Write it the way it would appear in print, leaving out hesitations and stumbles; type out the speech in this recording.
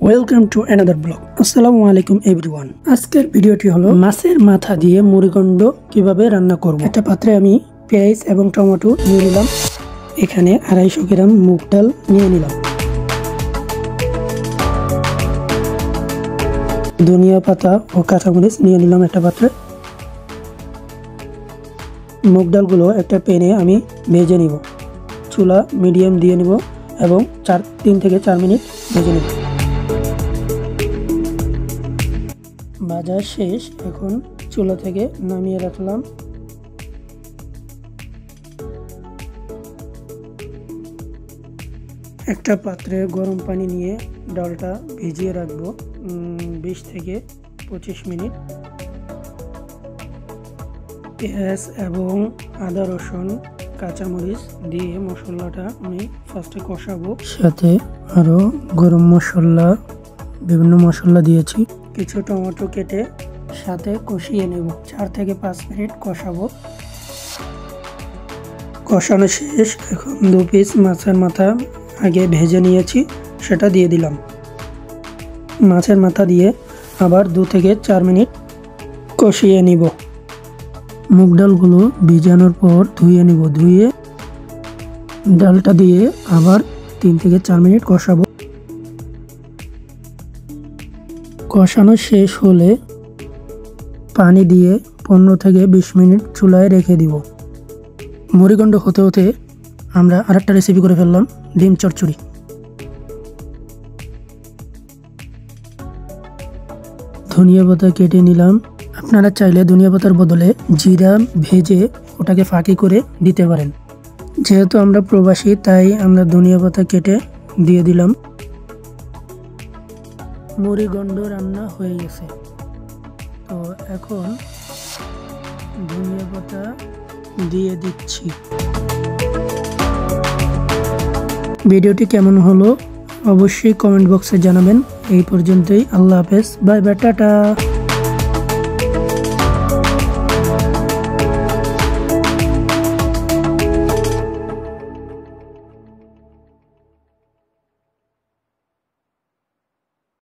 Welcome to another blog. আসসালামু আলাইকুম everyone. আজকের ভিডিওটি হলো মাছের মাথা দিয়ে মুড়িঘণ্ট কিভাবে রান্না করব। একটা পাত্রে আমি পেঁয়াজ এবং টমেটো নিয়ে নিলাম। এখানে 250 গ্রাম মুগ ডাল নিয়ে নিলাম। ধনিয়া পাতা ও কাঁচামরিচ নিয়ে নিলাম একটা পাত্রে। মুগ ডালগুলো একটা প্যানে আমি ভেজে নিব। চুলা মিডিয়াম দিয়ে নিব এবং 3 থেকে 4 মিনিট ভেজে নিব। ভাজা শেষ, এখন চুলা থেকে নামিয়ে রাখলাম। একটা পাত্রে গরম পানি নিয়ে ডালটা ভিজিয়ে রাখবো 20 থেকে 25 মিনিট। পেঁয়াজ এবং আদা রসুন কাঁচামরিচ দিয়ে মশলাটা আমি ফার্স্টে কষাবো। সাথে আরো গরম মশলা বিভিন্ন মশলা দিয়েছি। কিছু টমেটো কেটে সাথে কষিয়ে নেব। 4 থেকে 5 মিনিট কষাবো। কষানো শেষ, এখন 2 পিস মাছের মাথা আগে ভেজে নিয়েছি সেটা দিয়ে দিলাম। মাছের মাথা দিয়ে আবার 2 থেকে 4 মিনিট কষিয়ে নিব। মুগ ডালগুলো ভিজানোর পর ধুয়ে নিব। ধুয়ে ডালটা দিয়ে আবার 3 থেকে 4 মিনিট কষাবো। কষানো শেষ হলে পানি দিয়ে 15 থেকে 20 মিনিট চুলায় রেখে দিব। মুড়িঘণ্ট হতে হতে আমরা আরেকটা রেসিপি করে ফেললাম, ডিম চচ্চড়ি। ধনিয়া পাতা কেটে নিলাম। আপনারা চাইলে ধনিয়া পাতার বদলে জিরা ভেজে ওটাকে ফাঁকি করে দিতে পারেন। যেহেতু আমরা প্রবাসী তাই আমরা ধনিয়া পাতা কেটে দিয়ে দিলাম। মুড়িঘণ্ট রান্না হয়ে গেছে। তো এখন ধনিয়া পাতা দিয়ে দিচ্ছি। ভিডিওটি কেমন হলো অবশ্যই কমেন্ট বক্সে জানাবেন। এই পর্যন্তই, আল্লাহ হাফেজ, বাই বাই, টাটা।